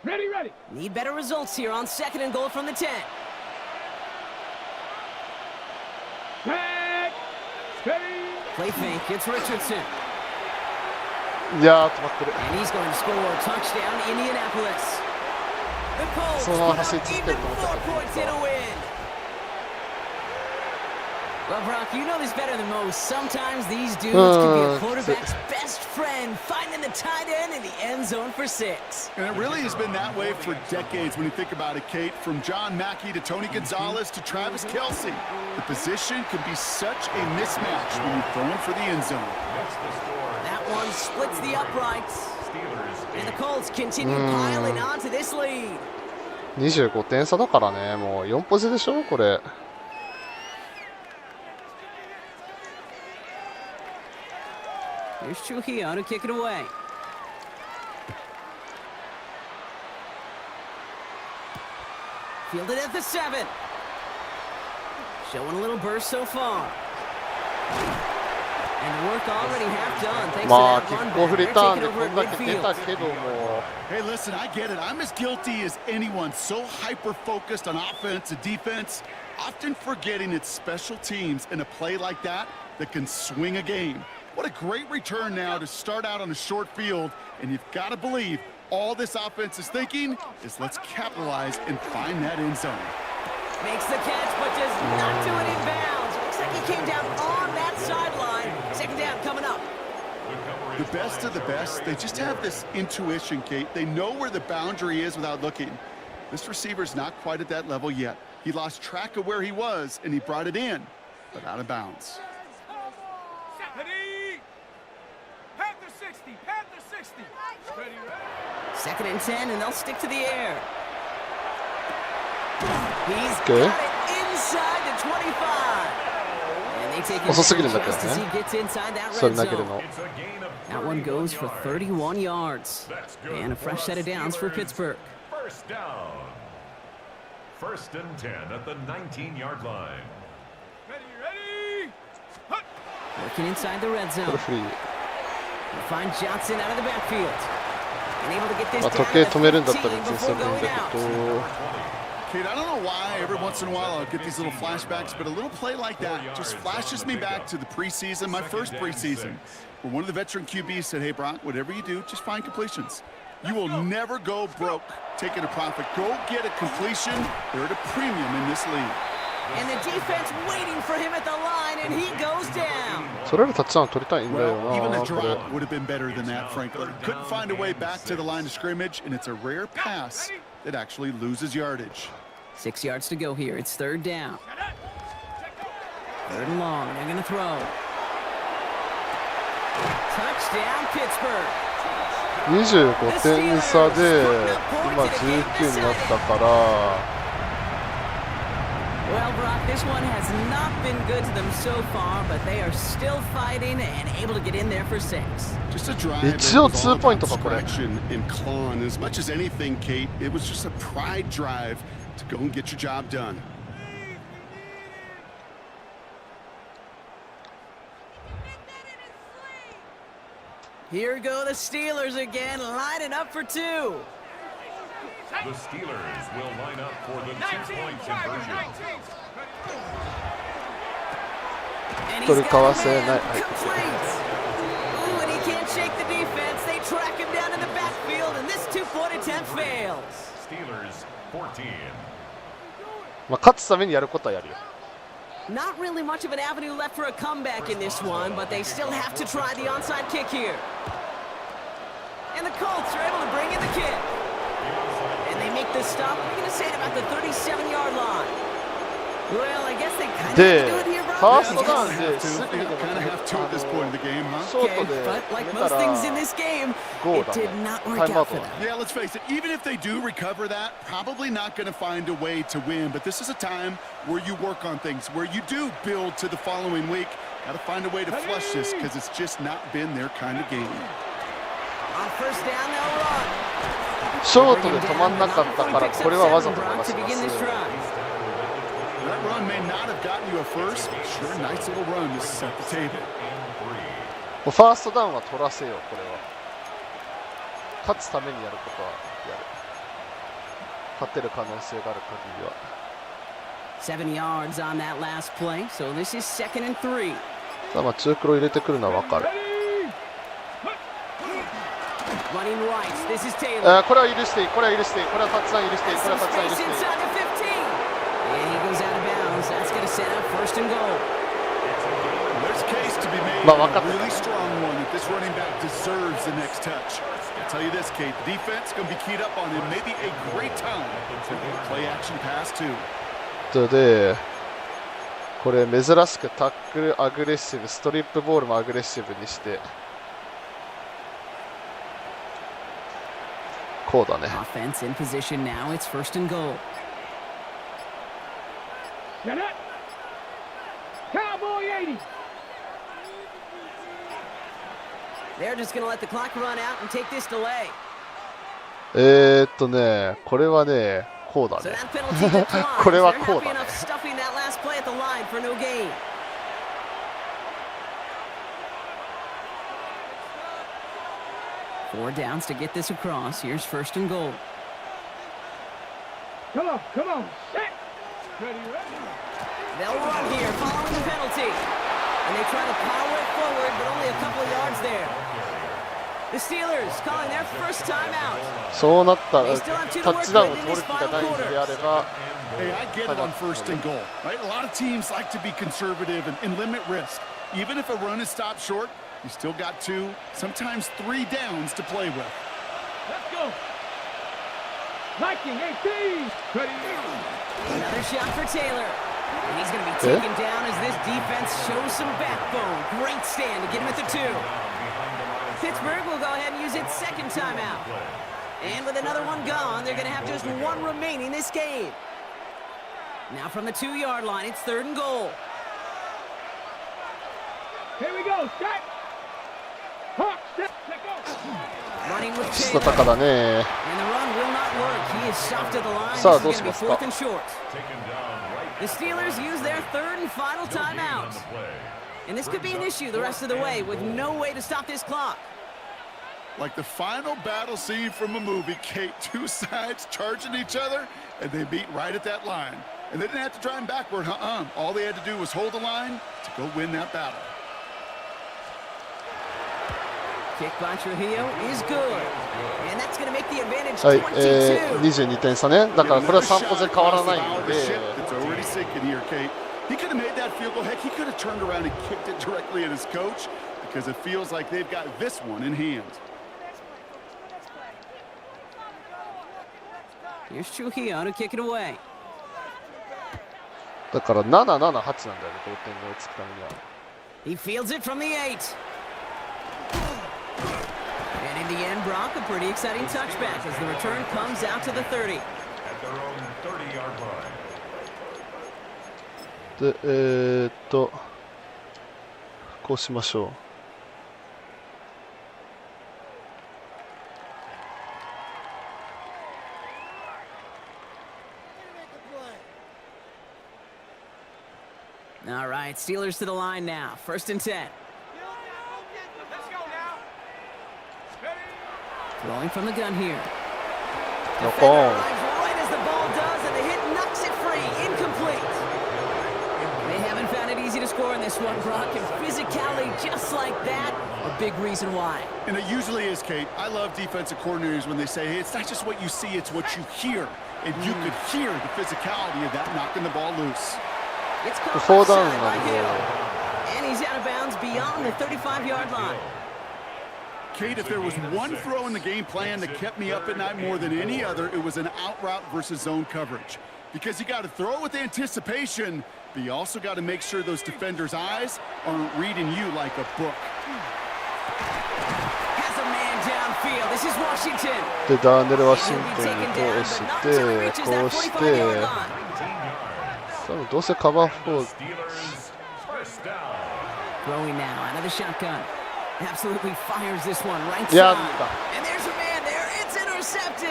Ready, ready. Need better results here on second and goal from the 10. Back. Ready. Play fake. It's Richardson. いやー止まってる。 And he's going to score a touchdown, Indianapolis. The Colts そのまま put 走り up 続け even ると思った more けど points in a win. Well, Brock, you know this better than most. Sometimes these dudes can be a quarterback's best friend, finding the tight end in the end zone for 6. And it really has been that way for decades when you think about it, Kate. From John Mackey to Tony Gonzalez to Travis Kelce. The position can be such a mismatch when you're throwing for the end zone. That one splits the uprights. And the Colts continue piling on to this lead. 25点差だからね。もう4ポジでしょこれ。 Here's Trujillo to kick it away. Fielded at the 7. Showing a little burst so far. And the work already half done. Thanks まあ to キ that ッ run クオフ back. リ They're ターン taking で over こ at んだけ出 midfield. たけども。 Hey, listen, I get it. I'm as guilty as anyone. So hyper-focused on offense and defense, often forgetting it's special teams in a play like that that can swing a game. What a great return now to start out on a short field, and you've got to believe all this offense is thinking is let's capitalize and find that end zone. Makes the catch, but does not do it in bounds. Looks like he came down on that sideline. Second down coming up. The best of the best, they just have this intuition, Kate. They know where the boundary is without looking. This receiver's not quite at that level yet. He lost track of where he was, and he brought it in, but out of bounds. Panther 60, Panther 60. Ready, ready. 2nd and 10, and they'll stick to the air. He's Okay. got it inside the 25. And they take it Also second in that just as game, he gets inside that So red not getting zone. all. It's a gain of That one goes for 31 yards. That's good And a fresh set of downs for Steelers. Pittsburgh. First down. 1st and 10 at the 19-yard line. Ready, ready. Hut. Working inside the red こ zone. れフリー。 We'll find Johnson out of the backfield. And able to get this まあ、 down 時計 to 止めるんだったら 15別にそ before れでいいん going だ out. けど、 Kate, I don't know why every once in a while I'll get these little flashbacks, but a little play like that just flashes me back to the preseason, my first preseason, where one of the veteran QBs said, hey, Brock, whatever you do, just find completions. You will never go broke taking a profit. Go get a completion. They're at a premium in this league. And the defense waiting for him at the line, and he goes down. それよりタッチダウン取りたいんだよ Well, even な、 a これ。 drop would have been better than that, frankly. Couldn't find a way back to the line of scrimmage, and it's a rare pass that actually loses yardage. 6 yards to go here. It's 3rd down. 3rd and long. They're going to throw. Touchdown, Pittsburgh. 25点差で今19になったから、 Well, Brock, this one has not been good to them so far, but they are still fighting and able to get in there for 6. Just a drive. 一応 that was all 2ポイン about トかこれ。 scratching and clawing. As much as anything, Kate, it was just a pride drive to go and get your job done. Here go the Steelers again, lining up for 2. The Steelers will line up for the 19, two-point Tiger, conversion. 19. And he's 取り交わ got せ a ない。 man はい。 complete. Ooh, and he can't shake the defense. They track him down in the backfield, and this 2-point attempt fails. Steelers 14. まあ、勝つためにやることはやるよ。 Not really much of an avenue left for a comeback in this one, but they still have to try the onside kick here. And the Colts are able to bring in the kick. And they make the stop. We're going to say it about the 37-yard line. Well, I guess they kind of で have to do it here, ファ Brock. ーストダウン Kind ですぐ of に have to at this point in the game, huh? ショート Okay, で but 決 like めた most ら things in this game, ゴー it だ did ね。 not タ work イムアウ out ト for だ them. ね。 Yeah, let's face it, even if they do recover that, probably not going to find a way to win. But this is a time where you work on things, where you do build to the following week. Got to find a way to flush this because it's just not been their kind of game. On 1st down, they'll run. ショートで止まんなかったから、これはわざと流 Brock し to ま begin this す。 drive. That run may not have gotten you a first, but sure, nice little run to set the table. ファーストダウンは取らせよう、これは。勝つためにやることはやる。勝てる可能性がある限りは。 7 yards on that last play, so this is 2nd and 3. さあまあ中黒入れてくるのは分かる。 Running right, this is Taylor. これは許していい、これは許していい、これはタッチダウン許していい、これはタッチダウン許 Space していい。 inside the 15. And he goes out of bounds. That's going to set up 1st and goal. There's a case to be made. Well, A really strong one that this running back deserves the next touch. I'll tell you this, Kate, the defense going to be keyed up on him. Maybe a great time to play action pass too. で、これ珍しくタックルアグレッシブ、ストリップボールもアグレッシブにして、こうだね。 Offense in position now. It's 1st and goal. Get it. Cowboy 80. They're just going to let the clock run out and take this delay. これはね、こうだ So ね。 that penalty declines. これは They're こう happy だね。 enough stuffing that last play at the line for no gain. Four downs to get this across. Here's 1st and goal. Come on, come on. Set. Ready, ready. They'll run here following the penalty. And they try to power it forward, but only a couple of yards there. The Steelers calling their first timeout. そうなったら、タッチダウンを取る気がないのであれば、 Hey, I get it on 1st and goal, right? A lot of teams like to be conservative and limit risk. Even if a run is stopped short, you still got 2, sometimes 3 downs to play with. Let's go. 19, 18. Ready. Another shot for Taylor. And he's going to be taken down as this defense shows some backbone. Great stand to get him at the 2. Pittsburgh will go ahead and use its second timeout. And with another one gone, they're going to have just one remaining this game. Now from the 2-yard line, it's 3rd and goal. Here we go. Set. Hawk, set, let go. Running with した Taylor. 高だね。 And the run will not work. He is soft at the line. さあ、 This どう is し going ま to す be か。 4th and short. The Steelers use their 3rd and final timeout. And this could be an issue the rest of the way with no way to stop this clock. Like the final battle scene from a movie, Kate, 2 sides charging each other, and they meet right at that line. And they didn't have to drive them backward, All they had to do was hold the line to go win that battle. Kick by Trujillo is good. And that's going to make the advantage はい、 22. 22点差ね。だからこれは3個で変わらないので、 It's already sinking here, Kate. He could have made that field goal. Heck, he could have turned around and kicked it directly at his coach because it feels like they've got this one in hand. Here's Trujillo to kick it away. だから7、7、8なんだよね、同点がつくためには。 He fields it from the 8. And in the end, Brock, a pretty exciting touchback as the return comes out to the 30. At their own 30-yard line. で、こうしましょう。All right, Steelers to the line now. 1st and 10. Let's go now. Throwing from the gun here. ノ Defender コーン。 arrives right as the ball does, and the hit knocks it free. Incomplete. They haven't found it easy to score in this one, Brock, and physicality just like that, a big reason why. And it usually is, Kate. I love defensive coordinators when they say, hey, it's not just what you see, it's what you hear. And you could hear the physicality of that knocking the ball loose. It's caught Fall down offside by like Hill. that. And he's out of bounds beyond the 35-yard line. Kate, if there was one throw in the game plan that kept me up at night more than any other, it was an out route versus zone coverage. Because you got to throw with anticipation, but you also got to make sure those defenders' eyes aren't reading you like a book. Has a man downfield. This is Washington. で、ダーネル・ワシン He'll ト be ンに taken 通 down, し but not て、 until he reaches こ that うし 45-yard て、 line. 多分どうせカバー4、 Steelers first down. Throwing now, out of the shotgun. Absolutely fires this one right やん side. だ。 And there's a man there. It's intercepted.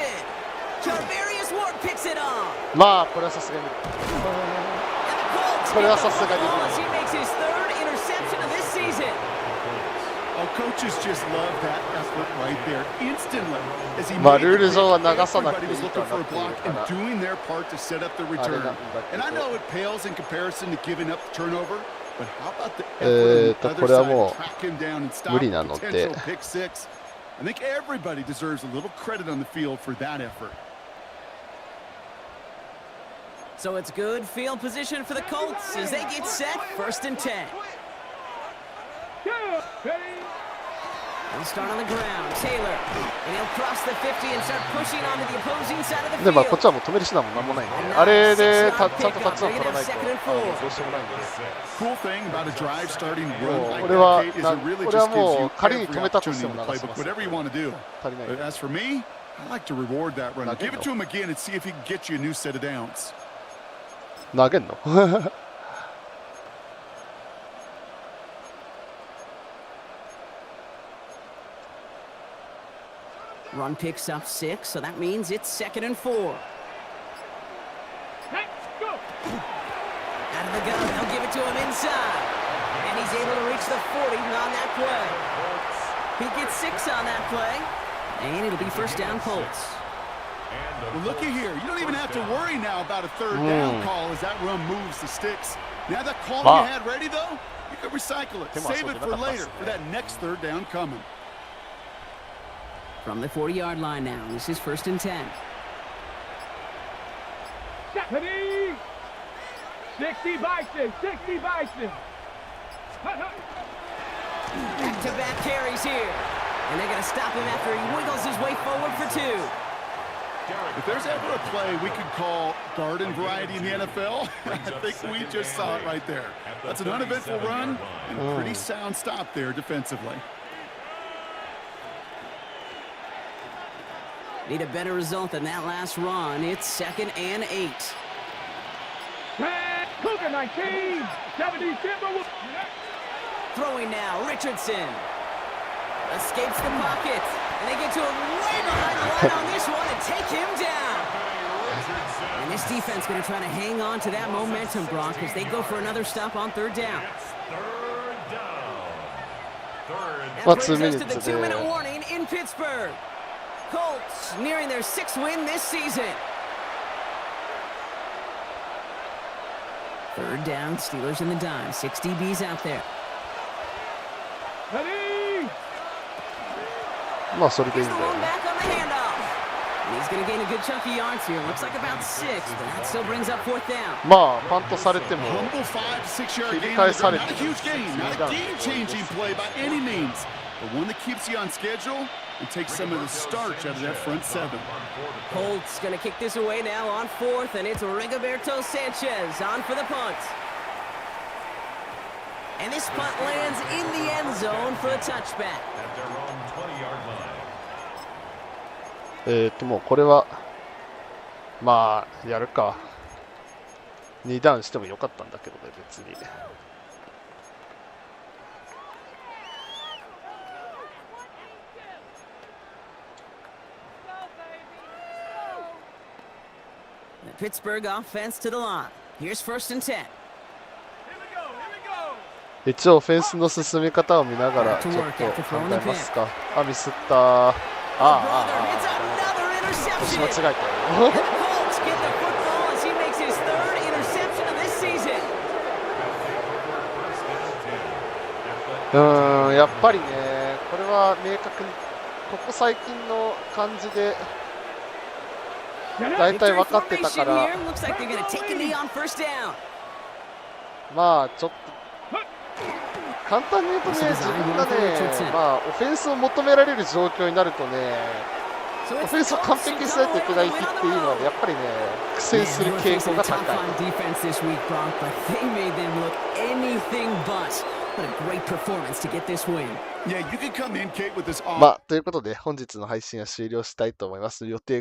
Charvarius Ward picks it off. まあ、これはさすがに。 And the Colts これは get the さすがに。 ball as he makes his 3rd interception of this season. Oh, coaches just love that effort right there. Instantly, as he まあ、 made ルー the ル上は play, 流さなく everybody てい was いか looking な for っ a ていう block か and ら。 doing their part to set up the return. And I know it pales in comparison to giving up the turnover, but how about the effort on the これは other もう side to track him down and stop 無 the 理なので。 potential pick six? I think everybody deserves a little credit on the field for that effort. So it's good field position for the Colts as they get set. 1st and 10. They'll start on the ground. Taylor. And he'll cross the 50 and start pushing onto the opposing side of the で、まあ、こっ field. ちはもう止める手段もなんもないんで、あれでちゃんとタッチダウン取らないと、どうしようもないんで。 Cool thing about a drive starting run もう like 俺は that, Kate, is it really 俺は just も gives う you 仮に every 止めたとし opportunity て in も the 流し playbook, ます。 whatever you want to do. 足りない But as for me, I like to reward that runner. Give it to him again and see if he can get you a new set of downs. 投げんのRun picks up 6, so that means it's 2nd and 4. Let's go. Out of the gun, they'll give it to him inside. And he's able to reach the 40 on that play. He gets 6 on that play. And it'll be 1st down Colts. Well, looky here. You don't even have to worry now about a third down call as that run moves the sticks. Now that call Wow. you had ready, though, you can recycle it. Save it for later for that next third down coming. From the 40-yard line now, this is 1st and 10. Ready. 60 Bison. 60 Bison. Back-to-back carries here. And they're going to stop him after he wiggles his way forward for 2. If there's ever a play we could call garden variety in the NFL, I think we just saw it right there. That's an uneventful run and a pretty sound stop there defensively. Need a better result than that last run. It's 2nd and 8. Cougar 19, 70 Timberwolves. Throwing now, Richardson. Escapes the pocket. And they get to him way behind the line on this one and take him down. And this defense going to try to hang on to that momentum, Brock, as they go for another stop on 3rd down. That brings us to the 2-minute warning in Pittsburgh. Colts nearing their 6th win this season. 3rd down, Steelers in the dime. 6 DBs out there. Ready? まあそれでいい He's ん the だよ one ね。 back on the handoff. And he's going to gain a good chunk of yards here. Looks like about 6, but that still brings up 4th down. まあパントされても Humble 5 to 6 yard 切り gain. 返され Not て a huge gain, not a game-changing play by any means, but one that keeps you on schedule and takes some of the starch out of that front 7. Colts going to kick this away now on 4th, and it's Rigoberto Sanchez on for the punt. And this punt lands in the end zone for a touchback. もうこれはまあやるか。2ダウンしてもよかったんだけどね、別に。The Pittsburgh offense to the line. Here's 1st and 10. 一応オフェンスの進み方を見ながらちょっと考えますか。あ、ミスった。押し間違えたよ。やっぱりね、これは明確にここ最近の感じで大体分かってたから、まあちょっと簡単に言うとね、自分がね、まあオフェンスを求められる状況になるとね、オフェンスを完璧にしないといけない日っていうのは、ね、やっぱりね、苦戦する傾向が高い。まあということで本日の配信は終了したいと思います。予定